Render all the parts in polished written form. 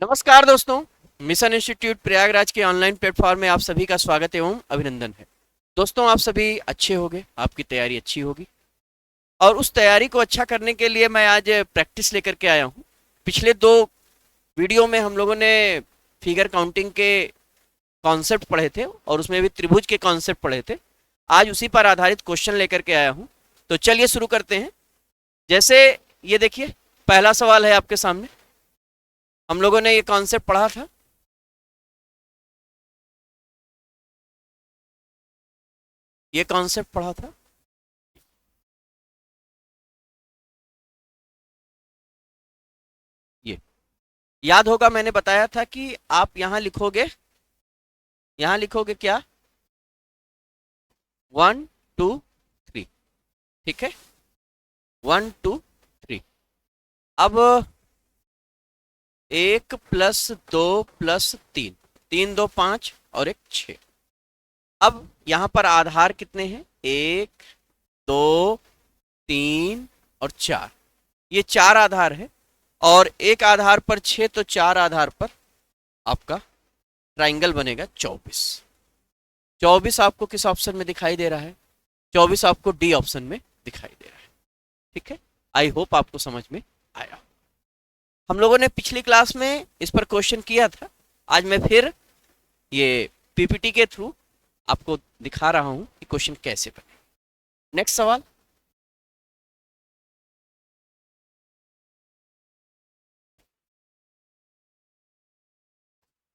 नमस्कार दोस्तों। Mission institute Prayagraj के ऑनलाइन प्लेटफॉर्म में आप सभी का स्वागत एवं अभिनंदन है। दोस्तों, आप सभी अच्छे होंगे, आपकी तैयारी अच्छी होगी और उस तैयारी को अच्छा करने के लिए मैं आज प्रैक्टिस लेकर के आया हूँ। पिछले दो वीडियो में हम लोगों ने फिगर काउंटिंग के कॉन्सेप्ट पढ़े थे और उसमें भी त्रिभुज के कॉन्सेप्ट पढ़े थे। आज उसी पर आधारित क्वेश्चन लेकर के आया हूँ। तो चलिए शुरू करते हैं। जैसे ये देखिए, पहला सवाल है आपके सामने। हम लोगों ने ये कॉन्सेप्ट पढ़ा था। ये कॉन्सेप्ट पढ़ा था। ये याद होगा, मैंने बताया था कि आप यहां लिखोगे क्या? 1 2 3। ठीक है, 1 2 3। अब 1 + 2 + 3, 3 2 5 और 1 6। अब यहां पर आधार कितने हैं? 1 2 3 और 4। ये 4 आधार है और एक आधार पर 6, तो 4 आधार पर आपका ट्राइंगल बनेगा 24। 24 आपको किस ऑप्शन में दिखाई दे रहा है? 24 आपको डी ऑप्शन में दिखाई दे रहा है। ठीक है, आई होप आपको समझ में आया। हम लोगों ने पिछली क्लास में इस पर क्वेश्चन किया था। आज मैं फिर ये पीपीटी के थ्रू आपको दिखा रहा हूं कि क्वेश्चन कैसे बने। नेक्स्ट सवाल।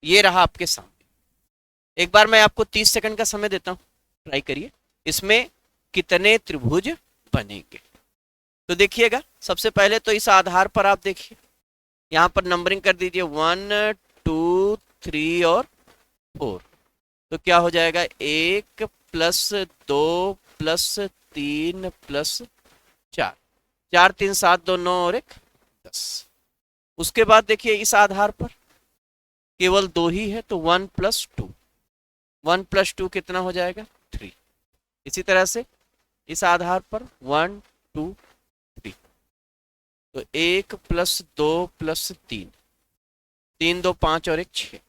ये रहा आपके सामने। एक बार मैं आपको 30 सेकंड का समय देता हूं, ट्राई करिए। इसमें कितने त्रिभुज बनेंगे? तो देखिएगा, सबसे पहले तो इस आधार पर आप देखिए, यहां पर नंबरिंग कर दीजिए 1 2 3 और 4। तो क्या हो जाएगा? 1 + 2 + 3 + 4। 4 3 7 2 9 और 1 10। उसके बाद देखिए, इस आधार पर केवल 2 ही है, तो 1 + 2। 1 + 2 कितना हो जाएगा? 3। इसी तरह से इस आधार पर 1 2 3। तो 1 + 2 + 3, 3 2 5 और 1 6।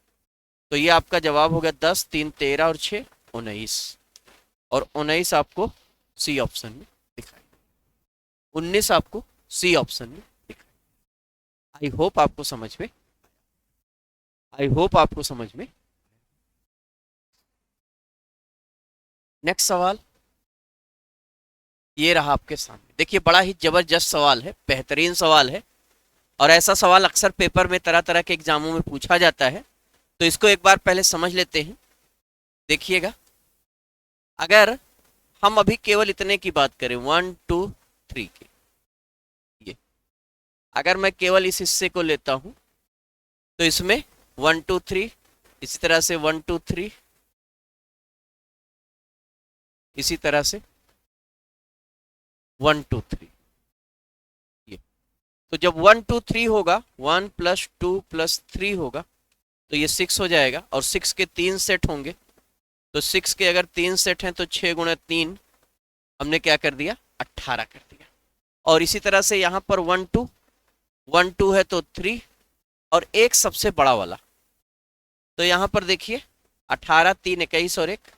तो ये आपका जवाब होगा 10 3 13 और 6 19। और 19 आपको सी ऑप्शन में दिखाई, 19 आपको सी ऑप्शन में दिखाई। आई होप आपको समझ में। नेक्स्ट सवाल ये रहा आपके सामने। देखिए, बड़ा ही जबरदस्त सवाल है, बेहतरीन सवाल है और ऐसा सवाल अक्सर पेपर में तरह तरह के एग्जामों में पूछा जाता है। तो इसको एक बार पहले समझ लेते हैं। देखिएगा, अगर हम अभी केवल इतने की बात करें 1 2 3 की, ये अगर मैं केवल इस हिस्से को लेता हूं तो इसमें 1 2 3, इसी तरह से 1 2 3, इसी तरह से 1 2 3। ये तो जब 1 2 3 होगा, 1 + 2 + 3 होगा, तो ये 6 हो जाएगा और 6 के 3 सेट होंगे। तो 6 के अगर 3 सेट हैं तो 6 × 3 हमने क्या कर दिया? 18 कर दिया। और इसी तरह से यहाँ पर 1 2 है तो 3 और एक सबसे बड़ा वाला। तो यहाँ पर देखिए, 18 3 21 और 1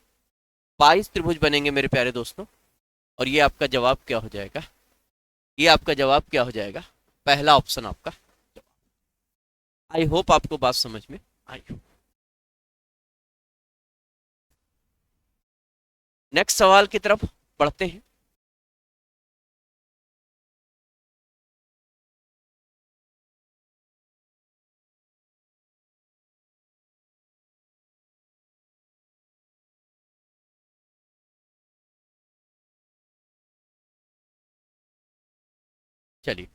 22 त्रिभुज बनेंगे मेरे प्यारे दोस्तों। और ये आपका जवाब क्या हो जाएगा? ये आपका जवाब क्या हो जाएगा? पहला ऑप्शन आपका जवाब। आई होप आपको बात समझ में आई हो। नेक्स्ट सवाल की तरफ बढ़ते हैं। चलिए,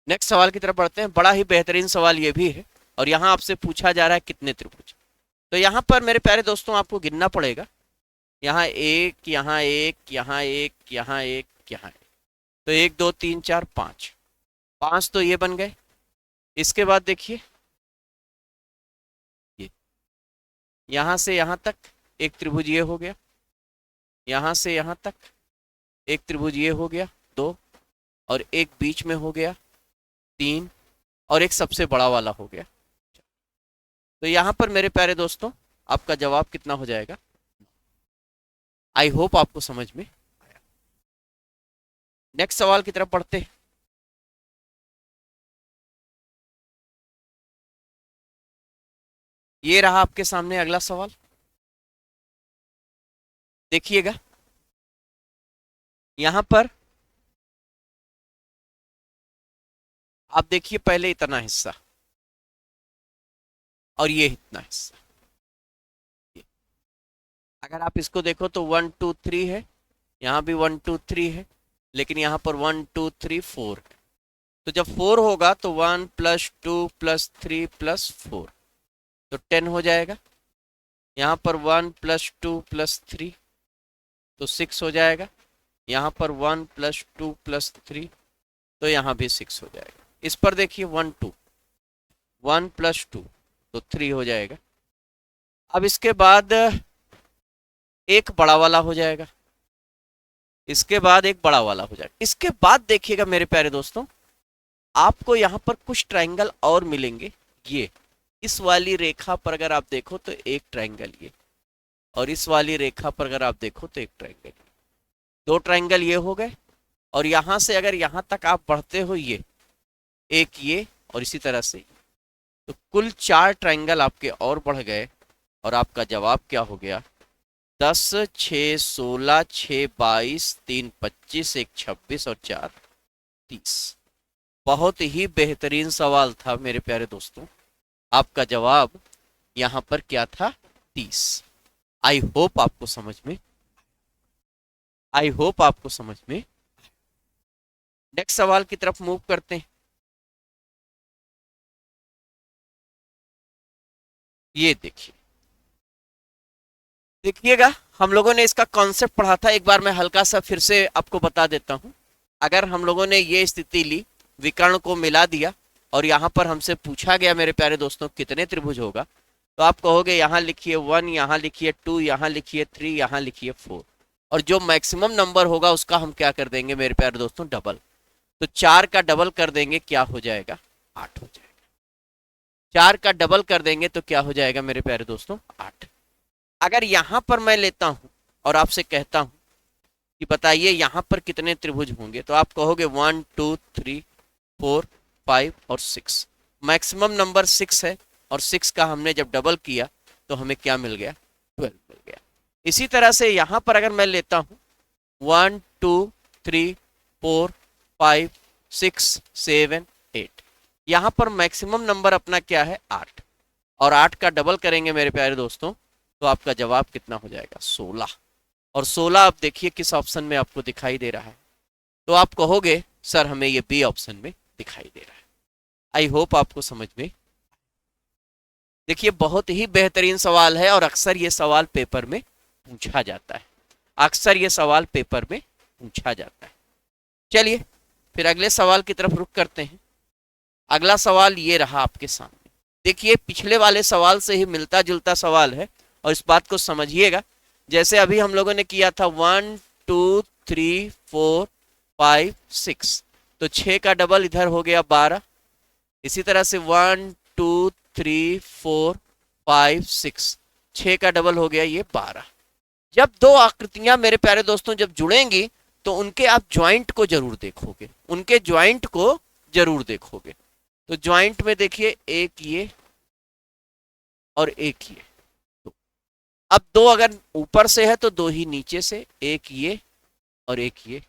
नेक्स्ट सवाल की तरफ बढ़ते हैं। बड़ा ही बेहतरीन सवाल ये भी है और यहाँ आपसे पूछा जा रहा है कितने त्रिभुज। तो यहाँ पर मेरे प्यारे दोस्तों आपको गिनना पड़ेगा। यहाँ एक, यहाँ एक, यहाँ एक, यहाँ एक, यहाँ एक। तो 1 2 3 4 5, 5 तो ये बन गए। इसके बाद देखिए, ये यहाँ से यहाँ तक एक त्रिभुज ये हो गया, यहाँ से यहाँ तक एक त्रिभुज ये हो गया 2, और एक बीच में हो गया 3, और एक सबसे बड़ा वाला हो गया। तो यहाँ पर मेरे प्यारे दोस्तों आपका जवाब कितना हो जाएगा? आई होप आपको समझ में आया। नेक्स्ट सवाल की तरफ बढ़ते हैं। ये रहा आपके सामने अगला सवाल, देखिएगा। यहां पर आप देखिए पहले इतना हिस्सा और ये इतना हिस्सा। अगर आप इसको देखो तो 1 2 3 है, यहाँ भी 1 2 3 है, लेकिन यहाँ पर 1 2 3 4 है। तो जब 4 होगा तो 1 + 2 + 3 + 4 तो 10 हो जाएगा। यहाँ पर 1 + 2 + 3 तो 6 हो जाएगा। यहाँ पर 1 + 2 + 3 तो यहाँ भी 6 हो जाएगा। इस पर देखिए 1 2 1 + 2 तो 3 हो जाएगा। अब इसके बाद एक बड़ा वाला हो जाएगा, इसके बाद एक बड़ा वाला हो जाएगा। इसके बाद देखिएगा मेरे प्यारे दोस्तों, आपको यहाँ पर कुछ ट्रायंगल और मिलेंगे। ये इस वाली रेखा पर अगर आप देखो तो एक ट्रायंगल ये, और इस वाली रेखा पर अगर आप देखो तो एक ट्रायंगल, दो ट्रायंगल ये हो गए। और यहां से अगर यहां तक आप बढ़ते हो, ये एक, ये और इसी तरह से, तो कुल 4 ट्रायंगल आपके और बढ़ गए। और आपका जवाब क्या हो गया? 10 6 16 6 22 3 25 1 26 और 4 30। बहुत ही बेहतरीन सवाल था मेरे प्यारे दोस्तों। आपका जवाब यहाँ पर क्या था? 30। आई होप आपको समझ में, आई होप आपको समझ में। नेक्स्ट सवाल की तरफ मूव करते हैं। ये देखिए, देखिएगा, हम लोगों ने इसका कॉन्सेप्ट पढ़ा था, एक बार मैं हल्का सा फिर से आपको बता देता हूं। अगर हम लोगों ने ये स्थिति ली, विकर्ण को मिला दिया और यहाँ पर हमसे पूछा गया मेरे प्यारे दोस्तों कितने त्रिभुज होगा, तो आप कहोगे यहाँ लिखिए 1, यहाँ लिखिए 2, यहाँ लिखिए 3, यहाँ लिखिए 4, और जो मैक्सिमम नंबर होगा उसका हम क्या कर देंगे मेरे प्यारे दोस्तों? डबल। तो 4 का डबल कर देंगे, क्या हो जाएगा? 8 हो जाएगा। 4 का डबल कर देंगे तो क्या हो जाएगा मेरे प्यारे दोस्तों? 8। अगर यहां पर मैं लेता हूं और आपसे कहता हूं कि बताइए यहां पर कितने त्रिभुज होंगे, तो आप कहोगे 1 2 3 4 5 और 6। मैक्सिमम नंबर 6 है, और 6 का हमने जब डबल किया तो हमें क्या मिल गया? 12 मिल गया। इसी तरह से यहां पर अगर मैं लेता हूं 1 2 3 4 5 6 7 8, यहां पर मैक्सिमम नंबर अपना क्या है? 8, और 8 का डबल करेंगे मेरे प्यारे दोस्तों तो आपका जवाब कितना हो जाएगा? 16। और 16 आप देखिए किस ऑप्शन में आपको दिखाई दे रहा है, तो आप कहोगे सर हमें ये बी ऑप्शन में दिखाई दे रहा है। आई होप आपको समझ में। देखिए बहुत ही बेहतरीन सवाल है, और अक्सर ये सवाल पेपर में पूछा जाता है, अक्सर ये सवाल पेपर में पूछा जाता है। चलिए फिर अगले सवाल की तरफ रुख करते हैं। अगला सवाल ये रहा आपके सामने। देखिए पिछले वाले सवाल से ही मिलता जुलता सवाल है, और इस बात को समझिएगा। जैसे अभी हम लोगों ने किया था 1 2 3 4 5 6, तो 6 का डबल इधर हो गया 12। इसी तरह से 1 2 3 4 5 6, 6 का डबल हो गया ये 12। जब दो आकृतियां मेरे प्यारे दोस्तों जब जुड़ेंगी तो उनके आप ज्वाइंट को जरूर देखोगे, उनके ज्वाइंट को जरूर देखोगे। तो ज्वाइंट में देखिए एक ये और एक ये, तो अब दो अगर ऊपर से है तो दो ही नीचे से, एक ये और एक ये,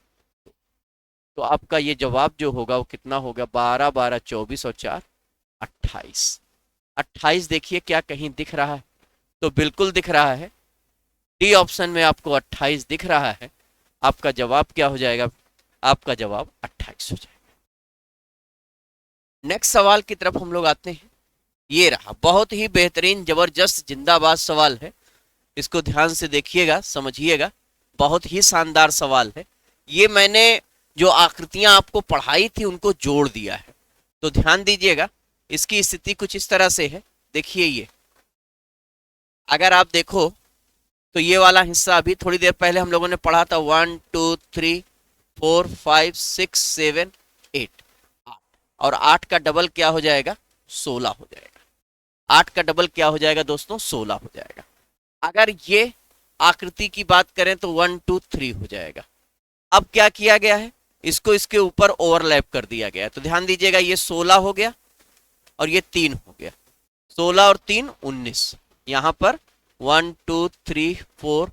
तो आपका ये जवाब जो होगा वो कितना होगा? 12 12 24 और 4 28। 28 देखिए क्या कहीं दिख रहा है? तो बिल्कुल दिख रहा है, डी ऑप्शन में आपको 28 दिख रहा है। आपका जवाब क्या हो जाएगा? आपका जवाब 28 हो जाएगा। नेक्स्ट सवाल की तरफ हम लोग आते हैं। ये रहा बहुत ही बेहतरीन जबरदस्त जिंदाबाद सवाल है, इसको ध्यान से देखिएगा, समझिएगा। बहुत ही शानदार सवाल है। ये मैंने जो आकृतियां आपको पढ़ाई थी उनको जोड़ दिया है, तो ध्यान दीजिएगा। इसकी स्थिति कुछ इस तरह से है। देखिए ये अगर आप देखो तो ये वाला हिस्सा अभी थोड़ी देर पहले हम लोगों ने पढ़ा था 1 2 3 4 5 6 7 8, और 8 का डबल क्या हो जाएगा? 16 हो जाएगा। 8 का डबल क्या हो जाएगा दोस्तों, 16 हो जाएगा। अगर ये आकृति की बात करें तो 1 2 3 हो जाएगा। अब क्या किया गया है, इसको इसके ऊपर ओवरलैप कर दिया गया है। तो ध्यान दीजिएगा, ये 16 हो गया और ये 3 हो गया। 16 और 3 19। यहां पर 1 2 3 4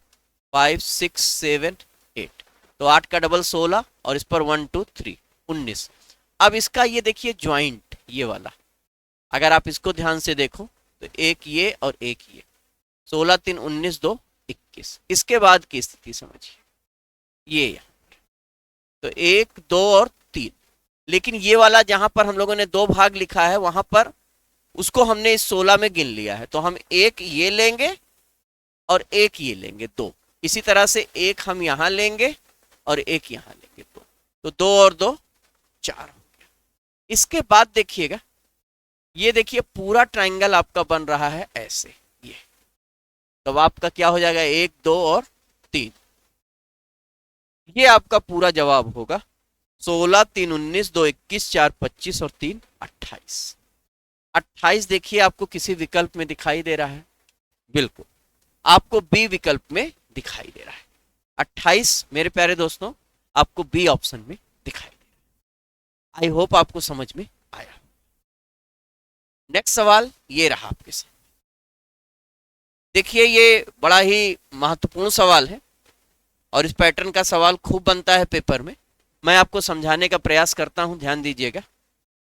5 6 7 8। तो 8 का डबल 16 और इस पर 1 2 3 19। अब इसका ये देखिए ज्वाइंट, ये वाला अगर आप इसको ध्यान से देखो तो एक ये और एक ये, 16 3 19 2 21। इसके बाद की स्थिति समझिए, ये तो 1 2 और 3। लेकिन ये वाला जहां पर हम लोगों ने 2 भाग लिखा है वहां पर उसको हमने इस 16 में गिन लिया है। तो हम एक ये लेंगे और एक ये लेंगे, 2। इसी तरह से एक हम यहां लेंगे और एक यहां लेंगे, 2। तो 2 और 2 4 हो गया। इसके बाद देखिएगा, ये देखिए पूरा ट्राइंगल आपका बन रहा है ऐसे, ये तो आपका क्या हो जाएगा, 1 2 और 3। ये आपका पूरा जवाब होगा। 16 3 19 2 21 4 25 और 3 28। 28 देखिए आपको किसी विकल्प में दिखाई दे रहा है, बिल्कुल आपको बी विकल्प में दिखाई दे रहा है। 28 मेरे प्यारे दोस्तों आपको बी ऑप्शन में दिखाई दे रहा है। आई होप आपको समझ में आया। नेक्स्ट सवाल ये रहा आपके साथ। देखिए ये बड़ा ही महत्वपूर्ण सवाल है और इस पैटर्न का सवाल खूब बनता है पेपर में। मैं आपको समझाने का प्रयास करता हूं, ध्यान दीजिएगा।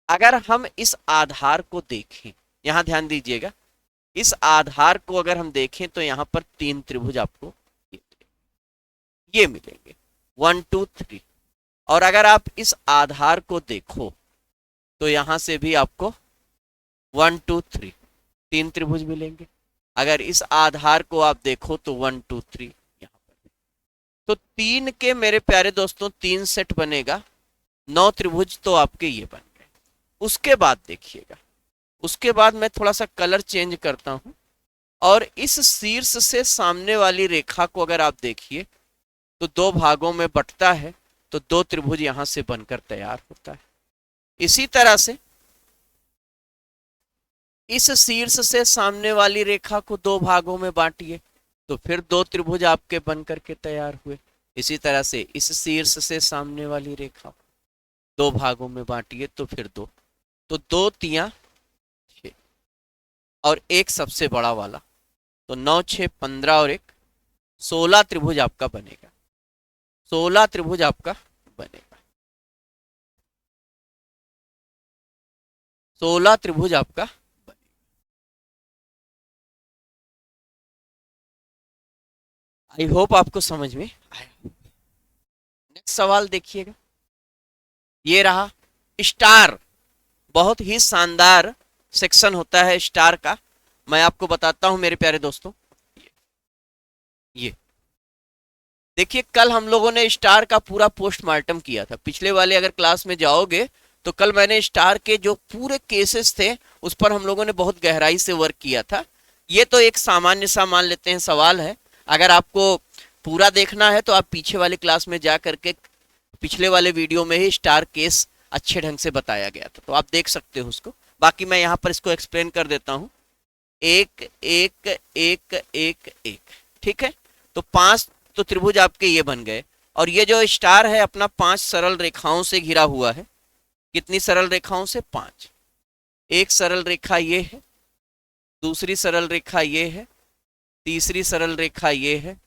अगर हम इस आधार को देखें, यहां ध्यान दीजिएगा, इस आधार को अगर हम देखें तो यहां पर 3 त्रिभुज आपको ये मिलेंगे 1 2 3। और अगर आप इस आधार को देखो तो यहां से भी आपको 1 2 3 3 त्रिभुज मिलेंगे। अगर इस आधार को आप देखो तो 1 2 3 यहां पर। तो 3 के मेरे प्यारे दोस्तों 3 सेट बनेगा, 9 त्रिभुज तो आपके ये बन गए। उसके बाद देखिएगा, उसके बाद मैं थोड़ा सा कलर चेंज करता हूं और इस शीर्ष से सामने वाली रेखा को अगर आप देखिए तो 2 भागों में बंटता है, तो 2 त्रिभुज यहां से बनकर तैयार होता है। इसी तरह से इस शीर्ष से सामने वाली रेखा को 2 भागों में बांटिए तो फिर 2 त्रिभुज आपके बनकर के तैयार हुए। इसी तरह से इस शीर्ष से सामने वाली रेखा को 2 भागों में बांटिए तो फिर 2, तो 2 3 6 और एक सबसे बड़ा वाला, तो 9 6 15 और 1 16 त्रिभुज आपका बनेगा। 16 त्रिभुज आपका बनेगा, 16 त्रिभुज आपका बनेगा। आई होप आपको समझ में आया। नेक्स्ट सवाल देखिएगा, ये रहा स्टार। बहुत ही शानदार सेक्शन होता है स्टार का, मैं आपको बताता हूं मेरे प्यारे दोस्तों। ये देखिए, कल हम लोगों ने स्टार का पूरा पोस्टमार्टम किया था। पिछले वाले अगर क्लास में जाओगे तो कल मैंने स्टार के जो पूरे केसेस थे उस पर हम लोगों ने बहुत गहराई से वर्क किया था। ये तो एक सामान्य सा मान लेते हैं सवाल है। अगर आपको पूरा देखना है तो आप पीछे वाले क्लास में जा करके पिछले वाले वीडियो में ही स्टार केस अच्छे ढंग से बताया गया था, तो आप देख सकते हो उसको। बाकी मैं यहाँ पर इसको एक्सप्लेन कर देता हूँ। 1 1 1 1 1, ठीक है। तो 5 तो त्रिभुज आपके ये बन गए। और ये जो स्टार है अपना 5 सरल रेखाओं से घिरा हुआ है। कितनी सरल रेखाओं से? 5। एक सरल रेखा ये है, दूसरी सरल रेखा ये है, तीसरी सरल रेखा ये है,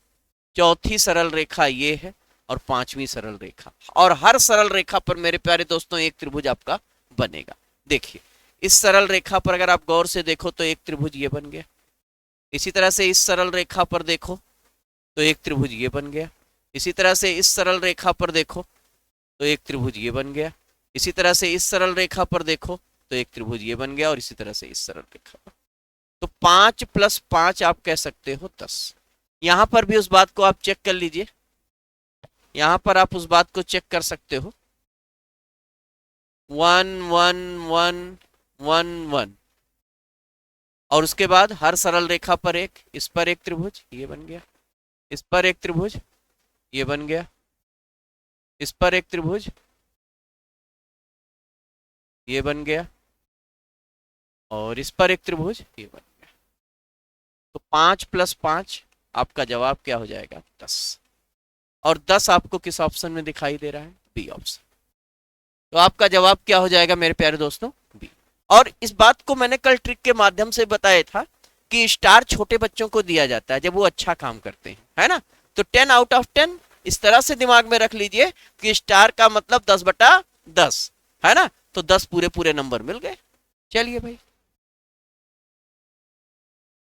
चौथी सरल रेखा ये है और 5वीं सरल रेखा। और हर सरल रेखा पर मेरे प्यारे दोस्तों एक त्रिभुज आपका बनेगा। देखिए, इस सरल रेखा पर अगर आप गौर से देखो तो एक त्रिभुज ये बन गया। इसी तरह से इस सरल रेखा पर देखो तो एक त्रिभुज ये बन गया। इसी तरह से इस सरल रेखा पर देखो तो एक त्रिभुज ये बन गया। इसी तरह से इस सरल रेखा पर देखो तो एक त्रिभुज ये बन गया। और इसी तरह से इस सरल रेखा पर, तो 5 + 5 आप कह सकते हो 10। यहां पर भी उस बात को आप चेक कर लीजिए, यहां पर आप उस बात को चेक कर सकते हो। 1 1 1 1 1 और उसके बाद हर सरल रेखा पर एक, इस पर एक त्रिभुज ये बन गया, इस पर एक त्रिभुज ये बन गया, इस पर एक त्रिभुज ये बन गया, और इस पर एक त्रिभुज, ये बन गया। तो 5 + 5 आपका जवाब क्या हो जाएगा? 10। और 10 आपको किस ऑप्शन में दिखाई दे रहा है? B option. तो आपका जवाब क्या हो जाएगा मेरे प्यारे दोस्तों? बी। और इस बात को मैंने कल ट्रिक के माध्यम से बताया था कि स्टार छोटे बच्चों को दिया जाता है जब वो अच्छा काम करते हैं, है ना। तो 10/10 इस तरह से दिमाग में रख लीजिए कि स्टार का मतलब 10/10, है ना। तो 10 पूरे पूरे नंबर मिल गए। चलिए भाई,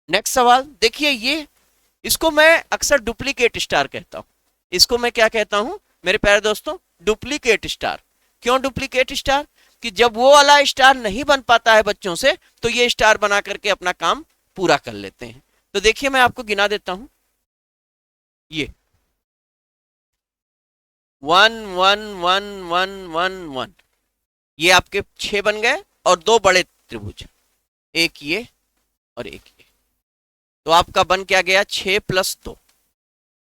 नेक्स्ट सवाल देखिए। ये इसको मैं अक्सर डुप्लीकेट स्टार कहता हूं। इसको मैं क्या कहता हूं मेरे प्यारे दोस्तों? Duplicate star. क्यों डुप्लीकेट स्टार? कि जब वो वाला स्टार नहीं बन पाता है बच्चों से, तो ये स्टार बना करके अपना काम पूरा कर लेते हैं। तो देखिए मैं आपको गिना देता हूं। ये 1 1 1 1 1, ये आपके 6 बन गए और दो बड़े त्रिभुज, एक ये और एक ये। तो आपका बन क्या गया? 6 + 2।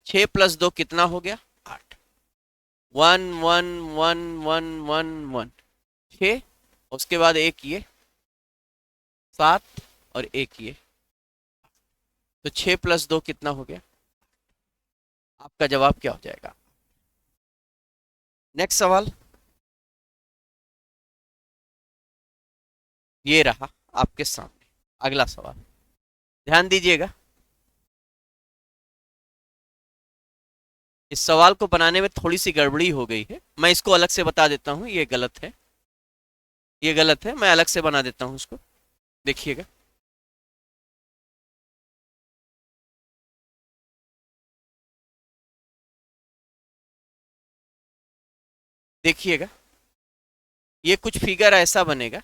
6 + 2 कितना हो गया? 8। 1 1 1 1 1 1, 6। उसके बाद एक ये 7 और एक ये। तो 6 + 2 कितना हो गया? आपका जवाब क्या हो जाएगा? नेक्स्ट सवाल ये रहा आपके सामने। अगला सवाल ध्यान दीजिएगा। इस सवाल को बनाने में थोड़ी सी गड़बड़ी हो गई है, मैं इसको अलग से बता देता हूं। ये गलत है, ये गलत है, मैं अलग से बना देता हूं इसको। देखिएगा, देखिएगा, ये कुछ फिगर ऐसा बनेगा।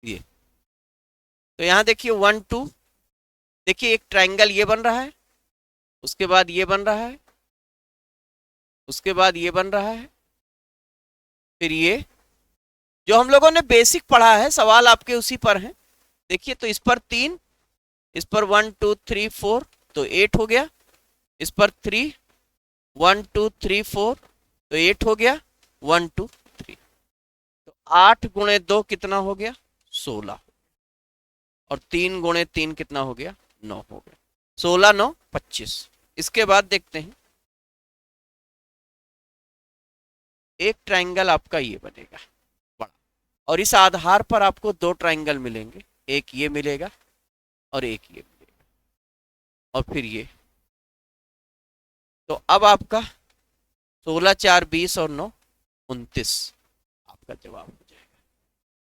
ये तो यहां देखिए 1 2, देखिए एक ट्रायंगल ये बन रहा है, उसके बाद ये बन रहा है, उसके बाद ये बन रहा है, फिर ये जो हम लोगों ने बेसिक पढ़ा है, सवाल आपके उसी पर है। देखिए तो इस पर 3, इस पर 1 2 3 4, तो 8 हो गया। इस पर 3, 1 2 3 4, तो 8 हो गया। 1 2 3, तो 8 × 2 कितना हो गया? 16। और 3 × 3 कितना हो गया? 9 हो गया। 16 9 25। इसके बाद देखते हैं, एक ट्राइंगल आपका ये बनेगा बड़ा, और इस आधार पर आपको दो ट्राइंगल मिलेंगे, एक ये मिलेगा और एक ये मिलेगा, और फिर ये। तो अब आपका 16 4 20 और 9 29 आपका जवाब हो जाएगा।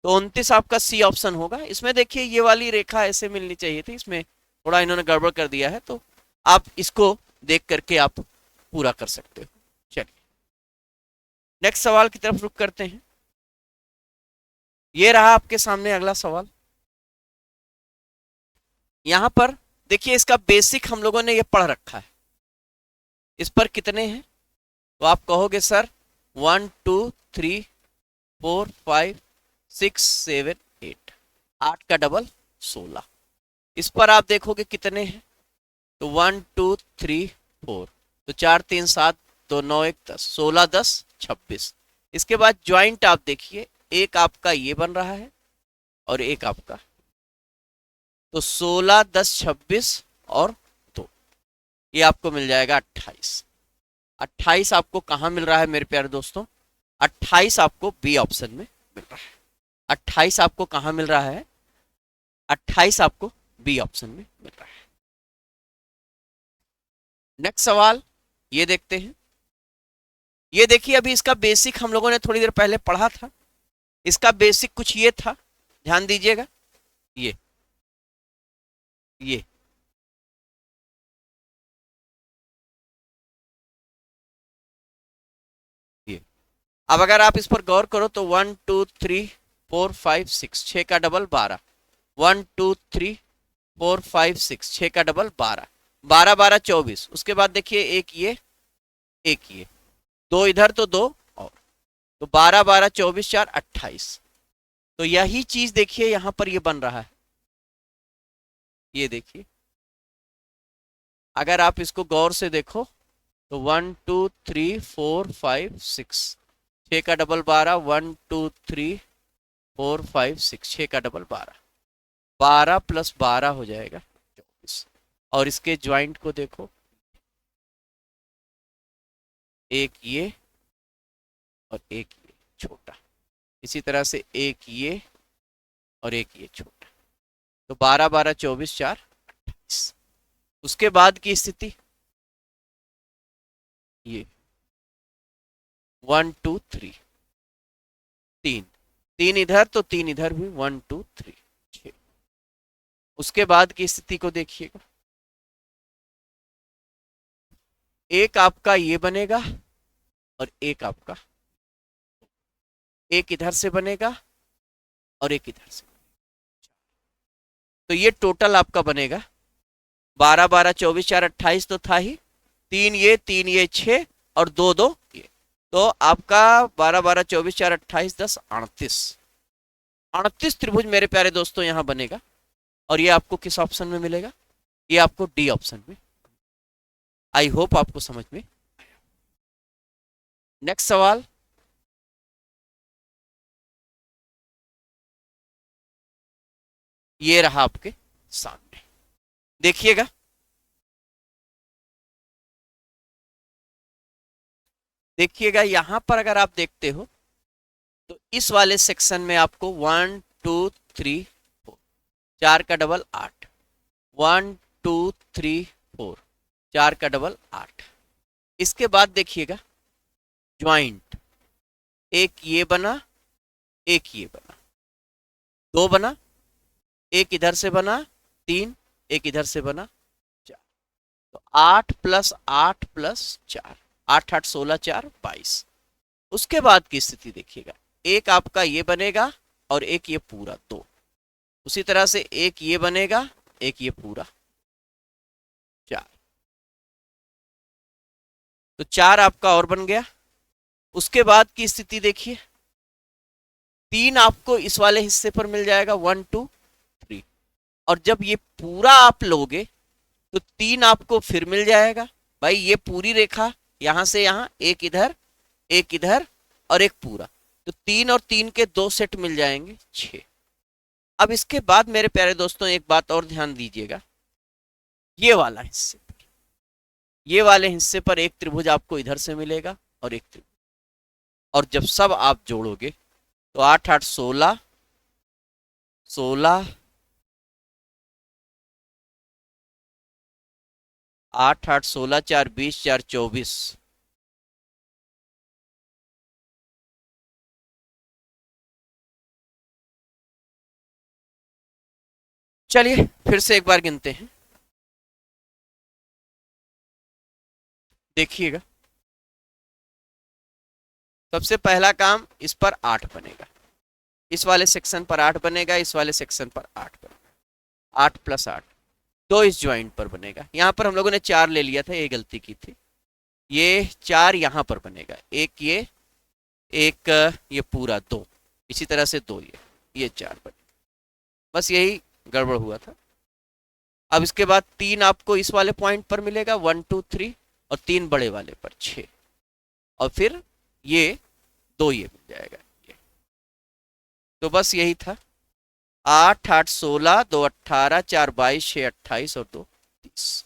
तो 29 आपका सी ऑप्शन होगा। इसमें देखिए ये वाली रेखा ऐसे मिलनी चाहिए थी, इसमें थोड़ा इन्होंने गड़बड़ कर दिया है, तो आप इसको देख करके आप पूरा कर सकते हो। चलिए नेक्स्ट सवाल की तरफ रुख करते हैं। ये रहा आपके सामने अगला सवाल। यहां पर देखिए इसका बेसिक हम लोगों ने ये पढ़ रखा है। इस पर कितने हैं? तो आप कहोगे सर 1 2 3 4 5 6 7 8, 8 का डबल 16। इस पर आप देखोगे कितने हैं? तो 1 2 3 4, तो 4 3 7, 2 9 1 10, 16 10 26। इसके बाद ज्वाइंट आप देखिए, एक आपका ये बन रहा है और एक आपका, तो 16 10 26 और 2, ये आपको मिल जाएगा 28। 28 आपको कहाँ मिल रहा है मेरे प्यारे दोस्तों? 28 आपको बी ऑप्शन में मिल रहा है। 28 आपको कहाँ मिल रहा है? 28 आपको बी ऑप्शन में मिल रहा है। नेक्स्ट सवाल ये देखते हैं। ये देखिए अभी इसका बेसिक हम लोगों ने थोड़ी देर पहले पढ़ा था। इसका बेसिक कुछ ये था, ध्यान दीजिएगा। ये ये ये अब अगर आप इस पर गौर करो तो 1 2 3 4 5 6, 6 का डबल 12, 1 2 3 4 5 6, 6 का डबल 12, 12 12 24। उसके बाद देखिए एक ये, एक ये, दो इधर तो दो और, तो 12 12 24 4 28। तो यही चीज देखिए यहां पर ये बन रहा है। ये देखिए अगर आप इसको गौर से देखो तो 1 2 3 4 5 6, 6 का डबल 12, 1 2 3 4 5 6, 6 का डबल 12, 12 + 12 हो जाएगा 24। और इसके ज्वाइंट को देखो, एक ये और एक ये छोटा, इसी तरह से एक ये और एक ये छोटा, तो 12 12 24 4 28। उसके बाद की स्थिति ये 1 2 3, तीन, तीन इधर तो तीन इधर भी, 1 2 3 6। उसके बाद की स्थिति को देखिएगा, एक आपका ये बनेगा और एक आपका, एक इधर से बनेगा और एक इधर से, तो ये टोटल आपका बनेगा 12 12 24 4 28 तो था ही, तीन ये 6 और दो दो ये, तो आपका 12 12 24 4 28 10 38, 38 त्रिभुज मेरे प्यारे दोस्तों यहां बनेगा। और ये आपको किस ऑप्शन में मिलेगा? ये आपको डी ऑप्शन में। आई होप आपको समझ में। नेक्स्ट सवाल, ये रहा आपके सामने, देखिएगा। देखिएगा यहां पर अगर आप देखते हो तो इस वाले सेक्शन में आपको 1 2 3 4, 4 का डबल 8, 1 2 3 4, 4 का डबल 8। इसके बाद देखिएगा ज्वाइंट, एक ये बना, एक ये बना, दो बना, एक इधर से बना 3, एक इधर से बना 4, तो 8 + 8 + 4, 8 8 16 4 22। उसके बाद की स्थिति देखिएगा, एक आपका ये बनेगा और एक ये पूरा 2, उसी तरह से एक ये बनेगा, एक ये पूरा 4, तो 4 आपका और बन गया। उसके बाद की स्थिति देखिए, 3 आपको इस वाले हिस्से पर मिल जाएगा 1 2 3, और जब ये पूरा आप लोगे तो 3 आपको फिर मिल जाएगा। भाई ये पूरी रेखा यहां से यहां, एक इधर और एक पूरा, तो 3 और 3 के 2 सेट मिल जाएंगे 6। अब इसके बाद मेरे प्यारे दोस्तों एक बात और ध्यान दीजिएगा, ये वाला हिस्से पर, ये वाले हिस्से पर एक त्रिभुज आपको इधर से मिलेगा और एक त्रिभुज, और जब सब आप जोड़ोगे तो 8 8 16 16, 8 8 16 4 20 4 24, चलिए फिर से एक बार गिनते हैं, देखिएगा। सबसे पहला काम, इस पर 8 बनेगा, इस वाले सेक्शन पर 8 बनेगा, इस वाले सेक्शन पर 8 बनेगा, 8 + 8, तो इस ज्वाइंट पर बनेगा। यहां पर हम लोगों ने 4 ले लिया था, ये गलती की थी, ये 4 यहां पर बनेगा, एक ये, एक ये पूरा 2, इसी तरह से 2 ये 4 बनेगा, बस यही गड़बड़ हुआ था। अब इसके बाद 3 आपको इस वाले पॉइंट पर मिलेगा 1 2 3, और 3 बड़े वाले पर 6, और फिर ये 2 ये मिल जाएगा ये। तो बस यही था, 8 8 16 2 18 4 22 6 28 और 2 30।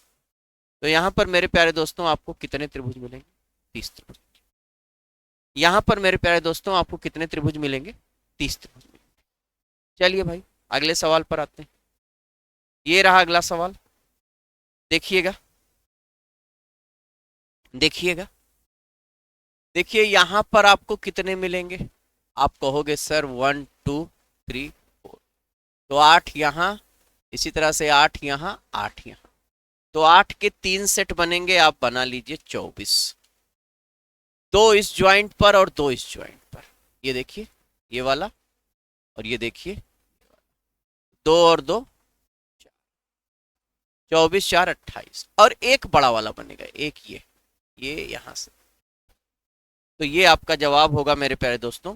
तो यहां पर मेरे प्यारे दोस्तों आपको कितने त्रिभुज मिलेंगे? 30 त्रिभुज। यहां पर मेरे प्यारे दोस्तों आपको कितने त्रिभुज मिलेंगे? 30 त्रिभुज मिलेंगे। चलिए भाई अगले सवाल पर आते हैं। ये रहा अगला सवाल, देखिएगा देखिएगा देखिए यहां पर आपको कितने मिलेंगे? आप कहोगे सर 1 2 3 4, तो 8 यहां, इसी तरह से 8 यहां, 8 यहां, तो 8 के 3 सेट बनेंगे, आप बना लीजिए 24, 2 इस ज्वाइंट पर और 2 इस ज्वाइंट पर। ये देखिए ये वाला, और ये देखिए 2 और 2 24 4 28, और एक बड़ा वाला बनेगा, एक ये यहां से। तो ये आपका जवाब होगा मेरे प्यारे दोस्तों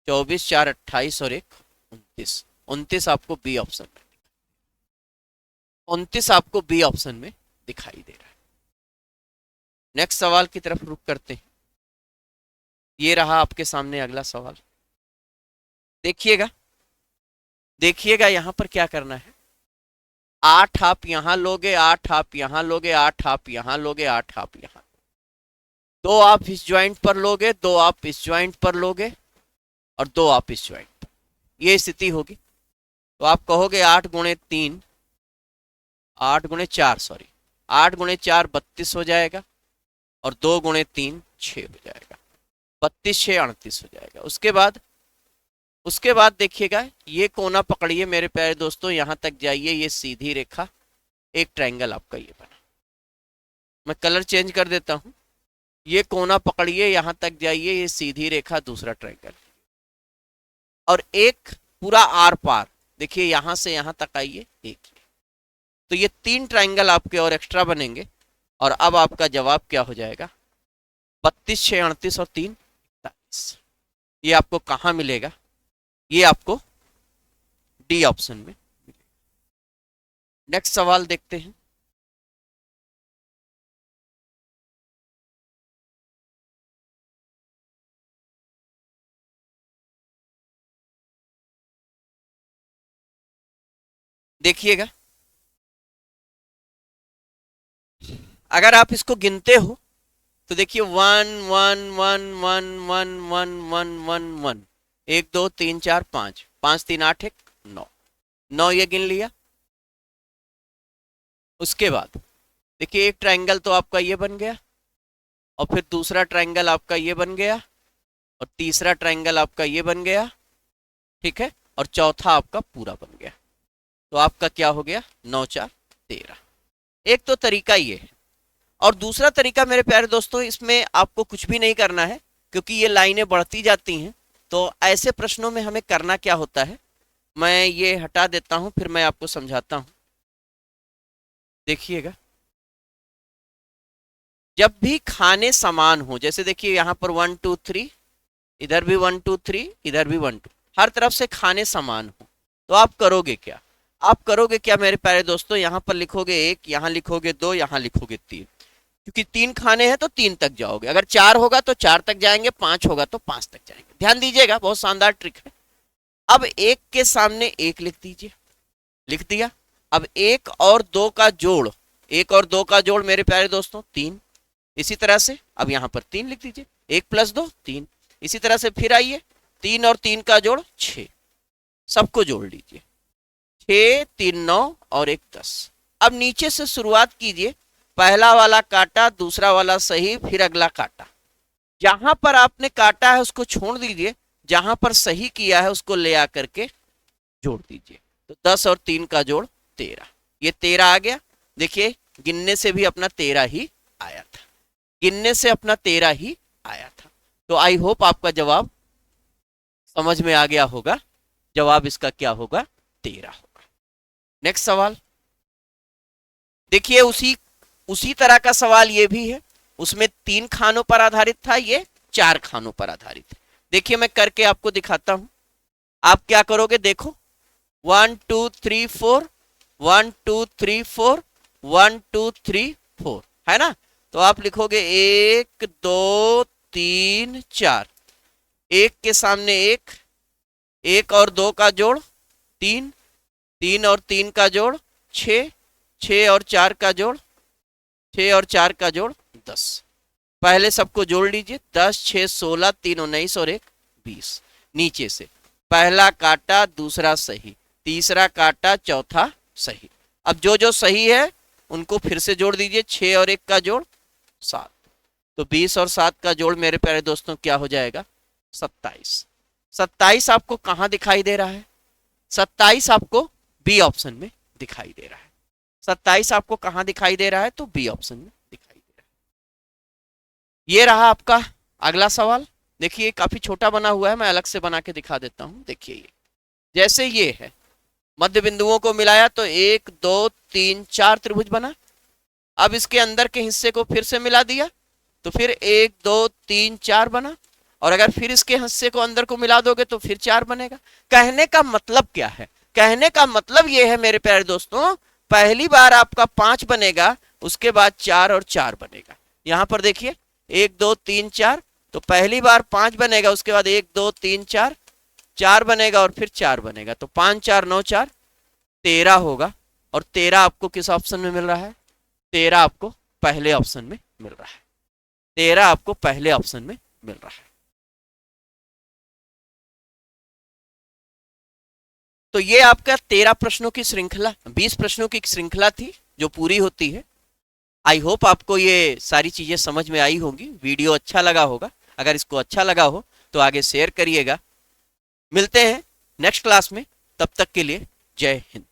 24 4 28 और एक 29। 29 आपको बी ऑप्शन में, 29 आपको बी ऑप्शन में दिखाई दे रहा है। नेक्स्ट सवाल की तरफ रुख करते हैं। ये रहा आपके सामने अगला सवाल। देखिएगा, देखिएगा यहां पर क्या करना है। 8 आप यहां लोगे, 8 आप यहां लोगे, 8 आप यहां लोगे, 8 आप यहां, 2 आप इस ज्वाइंट पर लोगे, 2 आप इस ज्वाइंट पर लोगे और 2 आप इस ज्वाइंट पर। ये स्थिति होगी। तो आप कहोगे 8 गुणे 3, 8 गुणे 4 सॉरी 8 गुणे 4 32 हो जाएगा और 2 गुणे 3 6 हो जाएगा। 32 6 38 हो जाएगा। उसके बाद देखिएगा, ये कोना पकड़िए मेरे प्यारे दोस्तों, यहां तक जाइए, ये सीधी रेखा, एक ट्रायंगल आपका ये बना। मैं कलर चेंज कर देता हूं। ये कोना पकड़िए, यहां तक जाइए, ये सीधी रेखा, दूसरा ट्रायंगल, और एक पूरा आर पार, देखिए यहां से यहां तक आइए, एक। तो ये 3 ट्रायंगल आपके और एक्स्ट्रा बनेंगे। और अब आपका जवाब क्या हो जाएगा? 32 6 38 और 3 41। ये आपको कहां मिलेगा? ये आपको डी ऑप्शन में। नेक्स्ट सवाल देखते हैं। देखिएगा, अगर आप इसको गिनते हो तो देखिए 1 1 1 1 1 1 1 1 1, 1 2 3 4 5, 5 3 8 1 9, 9 ये गिन लिया। उसके बाद देखिए एक ट्रायंगल तो आपका ये बन गया, और फिर दूसरा ट्रायंगल आपका ये बन गया, और तीसरा ट्रायंगल आपका ये बन गया, ठीक है, और चौथा आपका पूरा बन गया। तो आपका क्या हो गया? 9 4 13। एक तो तरीका ये है, और दूसरा तरीका मेरे प्यारे दोस्तों, इसमें आपको कुछ भी नहीं करना है, क्योंकि ये लाइनें बढ़ती जाती हैं। तो ऐसे प्रश्नों में हमें करना क्या होता है, मैं ये हटा देता हूं, फिर मैं आपको समझाता हूं। देखिएगा, जब भी खाने समान हो, जैसे देखिए यहां पर 1 2 3, इधर भी 1 2 3, इधर भी 1 2, हर तरफ से खाने समान हो, तो आप करोगे क्या? आप करोगे क्या मेरे प्यारे दोस्तों? यहां पर लिखोगे 1, यहां लिखोगे 2, यहां लिखोगे 3, क्योंकि 3 खाने हैं तो 3 तक जाओगे। अगर 4 होगा तो 4 तक जाएंगे, 5 होगा तो 5 तक जाएंगे। ध्यान दीजिएगा, बहुत शानदार ट्रिक है। अब 1 के सामने 1 लिख दीजिए, लिख दिया। अब 1 और 2 का जोड़, 1 और 2 का जोड़ मेरे प्यारे दोस्तों 3। इसी तरह से अब यहां पर 3 लिख दीजिए, 1 + 2 3। इसी तरह से फिर आइए, 3 और 3 का जोड़ 6, सबको जोड़ लीजिए, 6 3 9 और 1 10। अब नीचे से शुरुआत कीजिए, पहला वाला काटा, दूसरा वाला सही, फिर अगला काटा। जहां पर आपने काटा है उसको छोड़ दीजिए, जहां पर सही किया है उसको ले आकर के जोड़ दीजिए। तो 10 और 3 का जोड़ 13, ये 13 आ गया। देखिए गिनने से भी अपना 13 ही आया था, गिनने से अपना 13 ही आया था। तो आई होप आपका जवाब समझ में आ गया होगा। जवाब इसका क्या होगा? 13 होगा। नेक्स्ट सवाल देखिए, उसी तरह का सवाल ये भी है। उसमें 3 खानों पर आधारित था, ये 4 खानों पर आधारित है। देखिए मैं करके आपको दिखाता हूं। आप क्या करोगे? देखो 1 2 3 4, 1 2 3 4, 1 2 3 4, है ना? तो आप लिखोगे 1 2 3 4, 1 के सामने 1, 1 और 2 का जोड़ 3, 3 और 3 का जोड़ 6, 6 और 4 का जोड़ 6 और 4 का जोड़ 10। पहले सबको जोड़ लीजिए, 10 6 16, 3 19 और 1 20। नीचे से पहला काटा, दूसरा सही, तीसरा काटा, चौथा सही। अब जो जो सही है उनको फिर से जोड़ दीजिए, 6 और 1 का जोड़ 7। तो 20 और 7 का जोड़ मेरे प्यारे दोस्तों क्या हो जाएगा? 27। 27 आपको कहां दिखाई दे रहा है? 27 आपको बी ऑप्शन में दिखाई दे रहा है। 27 आपको कहां दिखाई दे रहा है? तो बी ऑप्शन में दिखाई दे रहा है। ये रहा आपका अगला सवाल। देखिए काफी छोटा बना हुआ है, मैं अलग से बना के दिखा देता हूं। देखिए ये जैसे ये है, मध्य बिंदुओं को मिलाया तो 1 2 3 4 त्रिभुज बना। अब इसके अंदर के हिस्से को फिर से मिला दिया तो फिर 1 2 3 4 बना, और अगर फिर इसके हिस्से को अंदर को मिला दोगे तो फिर 4 बनेगा। कहने का मतलब क्या है? कहने का मतलब ये है मेरे प्यारे दोस्तों, पहली बार आपका 5 बनेगा, उसके बाद 4 और 4 बनेगा। यहां पर देखिए 1 2 3 4, तो पहली बार 5 बनेगा, उसके बाद 1 2 3 4, 4 बनेगा और फिर 4 बनेगा, तो 5 4 9 4 13 होगा। और 13 आपको किस ऑप्शन में मिल रहा है? 13 आपको पहले ऑप्शन में मिल रहा है। 13 आपको पहले ऑप्शन में मिल रहा है। तो ये आपका 13 प्रश्नों की श्रृंखला, 20 प्रश्नों की श्रृंखला थी जो पूरी होती है। आई होप आपको ये सारी चीजें समझ में आई होंगी, वीडियो अच्छा लगा होगा। अगर इसको अच्छा लगा हो तो आगे शेयर करिएगा। मिलते हैं नेक्स्ट क्लास में, तब तक के लिए जय हिंद।